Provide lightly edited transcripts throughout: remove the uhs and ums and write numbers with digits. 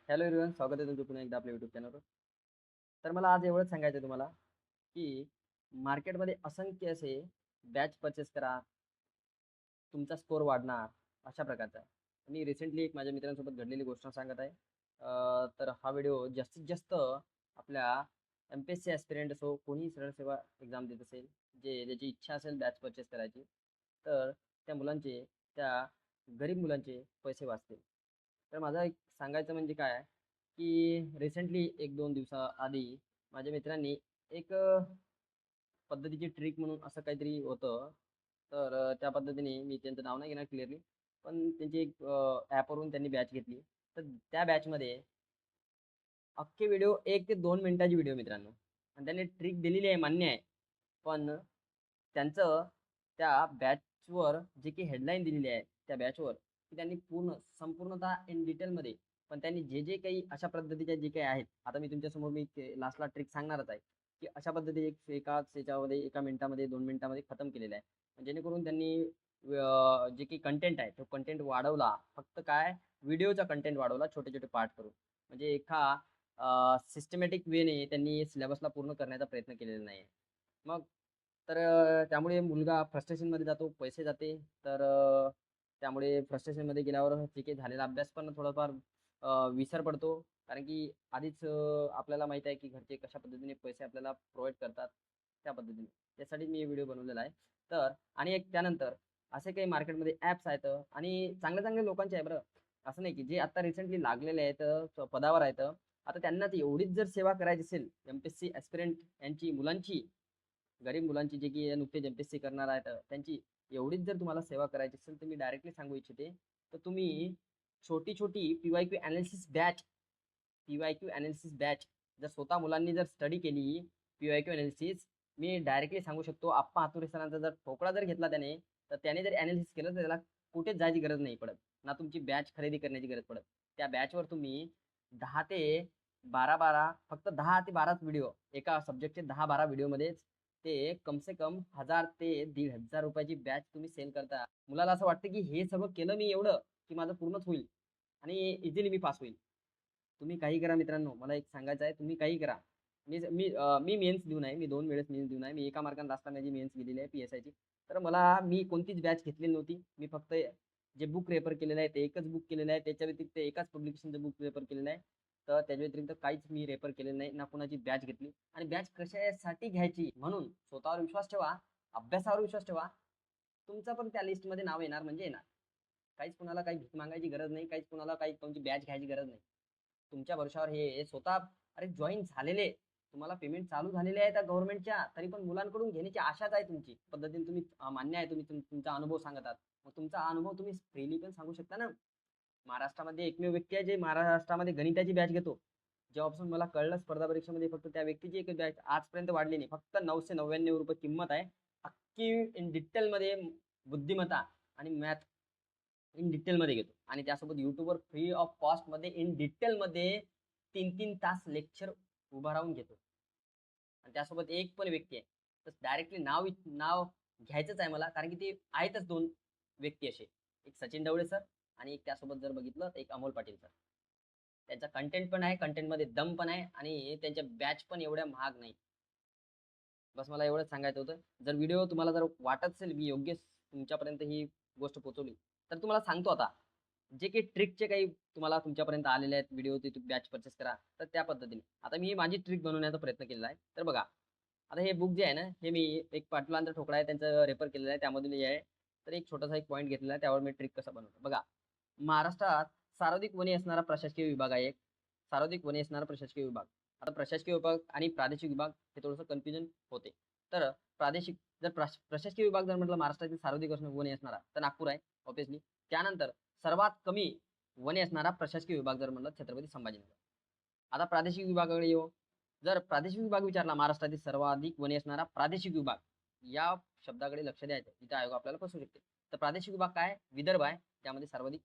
Hello everyone, स्वागत आहे तुमचं पुन्हा एकदा आपल्या यूट्यूब चॅनलवर. तर मला आज एवढंच सांगायचं आहे तुम्हाला, की मार्केटमध्ये असंख्य असे बॅच परचेस करा, तुमचा स्कोर वाढणार, अशा प्रकारचा आहे. मी रिसेंटली एक माझ्या मित्रांसोबत घडलेली गोष्ट सांगत आहे. तर हा व्हिडिओ जास्तीत जास्त आपल्या एम-पी-एस-सी ॲस्पिरंट असो, कोणीही सरळ सेवा एक्झाम देत असेल, जे ज्याची इच्छा असेल बॅच परचेस करायची, तर त्या मुलांचे, त्या गरीब मुलांचे पैसे वाचतील. तर माझा एक सांगायचं म्हणजे काय आहे, की रिसेंटली 1-2 दिवसाआधी माझ्या मित्रांनी एक पद्धतीची ट्रिक म्हणून असं काहीतरी होतं. तर त्या पद्धतीने मी त्यांचं नाव नाही घेणार क्लिअरली, पण त्यांची एक ॲपवरून त्यांनी बॅच घेतली. तर त्या बॅचमध्ये अख्खे व्हिडिओ 1 ते 2 मिनिटाची व्हिडिओ मित्रांनो, आणि त्यांनी ट्रिक दिलेली आहे मान्य आहे. पण त्यांचं त्या बॅचवर जे काही हेडलाईन दिलेली आहे त्या बॅचवर, ती त्यांनी संपूर्णतः इन डिटेलमध्ये, पण त्यांनी जे जे काही अशा पद्धतीच्या जे काही आहेत, आता मी तुमच्यासमोर मी लास्टला ट्रिक सांगणारच आहे, की अशा पद्धतीने एकाच याच्यामध्ये 1 मिनिटामध्ये 2 मिनिटामध्ये खतम केलेलं आहे. जेणेकरून त्यांनी जे काही कंटेंट आहे तो कंटेंट वाढवला. फक्त काय, व्हिडिओचा कंटेंट वाढवला छोटे छोटे पार्ट करून. म्हणजे सिस्टमॅटिक वेने त्यांनी सिलेबसला पूर्ण करण्याचा प्रयत्न केलेला नाही. मग तर त्यामुळे मुलगा फ्रस्ट्रेशनमध्ये जातो, पैसे जाते. तर त्यामुळे फ्रस्ट्रेशनमध्ये गेल्यावर ठीक आहे, झालेला अभ्यास पण थोडाफार विसर पडतो. कारण की आधीच आपल्याला माहीत आहे की घरचे कशा पद्धतीने पैसे आपल्याला प्रोव्हाईड करतात, त्या पद्धतीने. त्यासाठी मी व्हिडिओ बनवलेला आहे. तर आणि एक त्यानंतर असे काही मार्केटमध्ये ॲप्स आहेत आणि चांगल्या-चांगल्या लोकांचे आहे बरं. असं नाही की जे आता रिसेंटली लागलेले आहेत, पदावर आहेत. आता त्यांना ती एवढीच जर सेवा करायची असेल, एम-पी-एस-सी ॲस्पिरंट यांची मुलांची, गरीब मुलांची जे की नुकतेच एम-पी-एस-सी करणार आहेत, त्यांची एवढीच जर तुम्हाला सेवा करायची असेल, तर मी डायरेक्टली सांगू इच्छिते, तर तुम्ही छोटी-छोटी P-Y-Q analysis batch, P-Y-Q analysis batch जर स्वतः मुलांनी जर स्टडी केली, पी-वाय-क्यू एनालिसिस, मी डायरेक्टली सांगू शकतो, आप्पा हातुरे सरांचा जर ठोकळा जर घेतला त्याने, तर त्याने जर एनालिसिस केलं, तर त्याला कुठेच जायची गरज नाही पडत. ना तुमची बॅच खरेदी करण्याची गरज पडत. त्या बॅचवर तुम्ही 10 ते 12 फक्त 10 ते 12च व्हिडिओ, एका सब्जेक्टचे 10-12 व्हिडिओमध्येच ते कम से कम 1000 ते 1,500 रुपयाची बॅच तुम्ही सेल करता. मुलाला असं वाटतं, की हे सगळं केलं मी एवढं, की माझं पूर्णच होईल आणि इझिली मी पास होईल. तुम्ही काही करा मित्रांनो, मला एक सांगायचं आहे, तुम्ही काही करा. मी मेन्स देऊन आहे. मी 2 वेळेस मेन्स देऊन आहे. मी एका मार्काने लास्ट माझी मेन्स गेलेली आहे पी-एस-आयची. तर मी कोणतीच बॅच घेतलेली नव्हती. मी फक्त जे बुक रेफर केलेलं आहे, ते एकच बुक केलेलं आहे. त्याच्या व्यतिरिक्त एकाच पब्लिकेशनचं बुक रेफर केलेलं आहे. तर त्याच्या व्यतिरिक्त काहीच मी रेफर केलेलं नाही. ना कुणाची बॅच घेतली. आणि बॅच कशासाठी घ्यायची, म्हणून स्वतःवर विश्वास ठेवा, अभ्यासावर विश्वास ठेवा. तुमचं पण त्या लिस्टमध्ये नाव येणार म्हणजे येणार. काहीच कुणाला काही भीक मागायची गरज नाही. काहीच कुणाला काही तुमची बॅच घ्यायची गरज नाही. तुमच्या भरोशावर हे स्वतः, अरे जॉईन झालेले, तुम्हाला पेमेंट चालू झालेले आहे त्या गव्हर्नमेंटच्या, तरी पण मुलांकडून घेण्याची आशाच आहे तुमची. पद्धतीने तुम्ही मान्य आहे, तुम्ही तुमचा अनुभव सांगत आहात. मग तुमचा अनुभव तुम्ही फ्रीली पण सांगू शकता ना. महाराष्ट्रामध्ये एकमेव व्यक्ती आहे जे महाराष्ट्रामध्ये गणिताची बॅच घेतो. जेव्हापासून मला कळलं स्पर्धा परीक्षेमध्ये, फक्त त्या व्यक्तीची एक बॅच आजपर्यंत वाढली नाही. फक्त 999 रुपये किंमत आहे. अख्खी इन डिटेलमध्ये बुद्धिमत्ता आणि मॅथ इन डिटेलमध्ये घेतो, आणि त्यासोबत युट्यूबवर फ्री ऑफ कॉस्टमध्ये इन डिटेलमध्ये 3-3 तास लेक्चर उभा राहून घेतो. आणि त्यासोबत एक पण व्यक्ती आहे, तर डायरेक्टली नाव घ्यायचंच आहे मला, कारण की ते आहेतच 2 व्यक्ती असे. एक सचिन ढवळे सर आणि एक त्यासोबत जर बघितलं तर एक अमोल पाटील सर. त्यांचा कंटेंट पण आहे, कंटेंटमध्ये दम पण आहे, आणि त्यांच्या बॅच पण एवढ्या महाग नाही. बस मला एवढंच सांगायचं होतं. जर व्हिडिओ तुम्हाला जर वाटत असेल मी योग्य तुमच्यापर्यंत ही गोष्ट पोहोचवली, तर तुम्हाला सांगतो आता, जे काही ट्रिकचे काही तुम्हाला तुमच्यापर्यंत आलेले आहेत व्हिडिओ, ते बॅच परचेस करा. तर त्या पद्धतीने आता मी माझी ट्रिक बनवण्याचा प्रयत्न केलेला आहे. तर बघा, आता हे बुक जे आहे ना, हे मी एक पाटलांचा ठोकळा आहे त्यांचं रेफर केलेलं आहे. त्यामधून हे आहे. तर एक छोटासा एक पॉईंट घेतलेला आहे. त्यावर मी ट्रिक कसं बनवतो बघा. महाराष्ट्रात सर्वाधिक वने असणारा प्रशासकीय विभाग आहे एक. सर्वाधिक वने असणारा प्रशासकीय विभाग. आता प्रशासकीय विभाग आणि प्रादेशिक विभाग हे थोडंसं कन्फ्युजन होते. तर प्रादेशिक, जर प्रशासकीय विभाग जर म्हटलं महाराष्ट्रातील सर्वाधिक वने असणारा, तर नागपूर आहे ऑब्व्हियसली. त्यानंतर सर्वात कमी वने असणारा प्रशासकीय विभाग जर म्हणलं, छत्रपती संभाजीनगर. आता प्रादेशिक विभागाकडे येऊ. जर प्रादेशिक विभाग विचारला, महाराष्ट्रातील सर्वाधिक वने असणारा प्रादेशिक विभाग, या शब्दाकडे लक्ष द्यायचं, तिथे आयोग आपल्याला फसवू शकते. तर प्रादेशिक विभाग काय, विदर्भ आहे, त्यामध्ये सर्वाधिक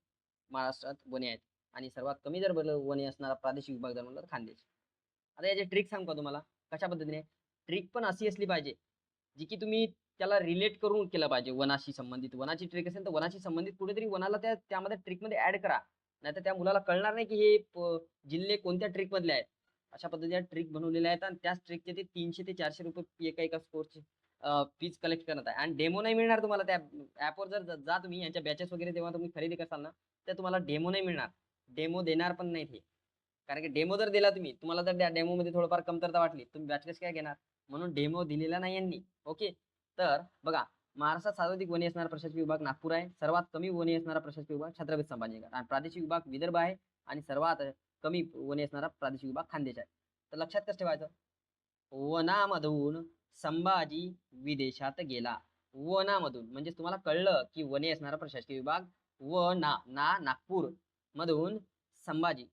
महाराष्ट्रात वने आहेत. आणि सर्वात कमी जर वने असणारा प्रादेशिक विभाग जर म्हणलं, तर खानदेश. आता याची ट्रिक सांगू का तुम्हाला, कशा पद्धतीने. ट्रिक पण अशी असली पाहिजे, जी की तुम्ही त्याला रिलेट करून केलं पाहिजे. वनाशी संबंधित वनाची ट्रिक असेल, तर वनाशी संबंधित कुठेतरी वनाला त्यामध्ये ट्रिकमध्ये ऍड करा. नाहीतर त्या मुलाला कळणार नाही की हे जिल्हे कोणत्या ट्रिक मधले आहेत. अशा पद्धतीच्या ट्रिक बनवलेल्या आहेत आणि त्याच ट्रिकचे ते 300 ते 400 रुपये एका एका स्कोरची फीज कलेक्ट करत आहे आणि डेमो नाही मिळणार तुम्हाला. त्या ॲपवर जर जा तुम्ही यांच्या बॅचेस वगैरे तेव्हा तुम्ही खरेदी करसाल ना, तर तुम्हाला डेमो नाही मिळणार. डेमो देणार पण नाही ते. कारण की डेमो जर दिला तुम्ही, तुम्हाला जर त्या डेमोमध्ये थोडंफार कमतरता वाटली, तुम्ही बॅच कसं काय घेणार? म्हणून डेमो दिलेला नाही यांनी. ओके. तर बघा, महाराष्ट्रात सर्वाधिक वने असणारा प्रशासकीय विभाग नागपूर आहे. सर्वात कमी वने असणारा प्रशासकीय विभाग छत्रपती संभाजीनगर आणि प्रादेशिक विभाग विदर्भ आहे आणि सर्वात कमी वने असणारा प्रादेशिक विभाग खानदेश आहे. तर लक्षात कसं ठेवायचं? वनामधून संभाजी विदेशात गेला. वनामधून म्हणजे तुम्हाला कळलं की वने असणारा प्रशासकीय विभाग नागपूर मधून संभाजी,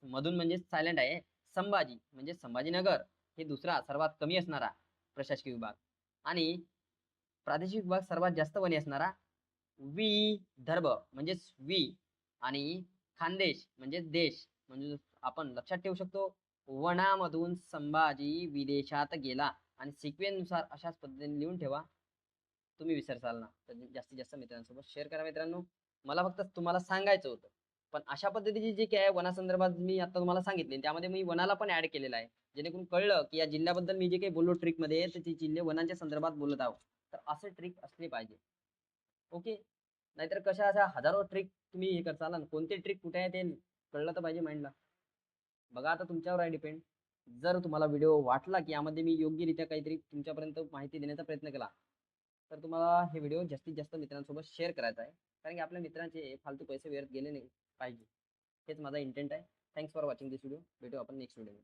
मधून म्हणजे सायलेंट आहे, संभाजी म्हणजे संभाजीनगर हे दुसरा सर्वात कमी असणारा प्रशासकीय विभाग आणि प्रादेशिक विभाग सर्वात जास्त वने असणारा विदर्भ म्हणजे आणि खानदेश म्हणजे देश. म्हणजे आपण लक्षात ठेवू शकतो, वनामधून संभाजी विदेशात गेला आणि सिक्वेन्स नुसार अशाच पद्धतीने लिहून ठेवा, तुम्ही विसरसाल ना. तर जास्तीत जास्त मित्रांसोबत शेअर करा मित्रांनो. मला फक्त तुम्हाला सांगायचं होतं. पण अशा पद्धतीची जी काय वनासंदर्भात मी आता तुम्हाला सांगितले, त्यामध्ये मी वनाला पण ऍड केलेलं आहे. जेणेकरून कळलं की या जिल्ह्याबद्दल मी जे काही बोललो ट्रिकमध्ये, तर ती जिल्हे वनांच्या संदर्भात बोलत आहोत. तर असे ट्रिक असले पाहिजे. ओके. नाहीतर कशा अशा हजारो ट्रिक तुम्ही हे करताल ना, कोणते ट्रिक कुठे आहे ते कळलं तर पाहिजे माइंडला. बघा आता तुमच्यावर आहे डिपेंड. जर तुम्हाला व्हिडिओ वाटला की यामध्ये मी योग्यरित्या काहीतरी तुमच्यापर्यंत माहिती देण्याचा प्रयत्न केला, तर तुम्हाला हे व्हिडिओ जास्तीत जास्त मित्रांसोबत शेअर करायचा आहे. कारण की आपल्या मित्रांचे फालतू पैसे व्यर्थ गेले नाही पाहिजे. हेच माझा इंटेंट आहे. Thanks for watching this video. भेटू आपण नेक्स्ट व्हिडिओ.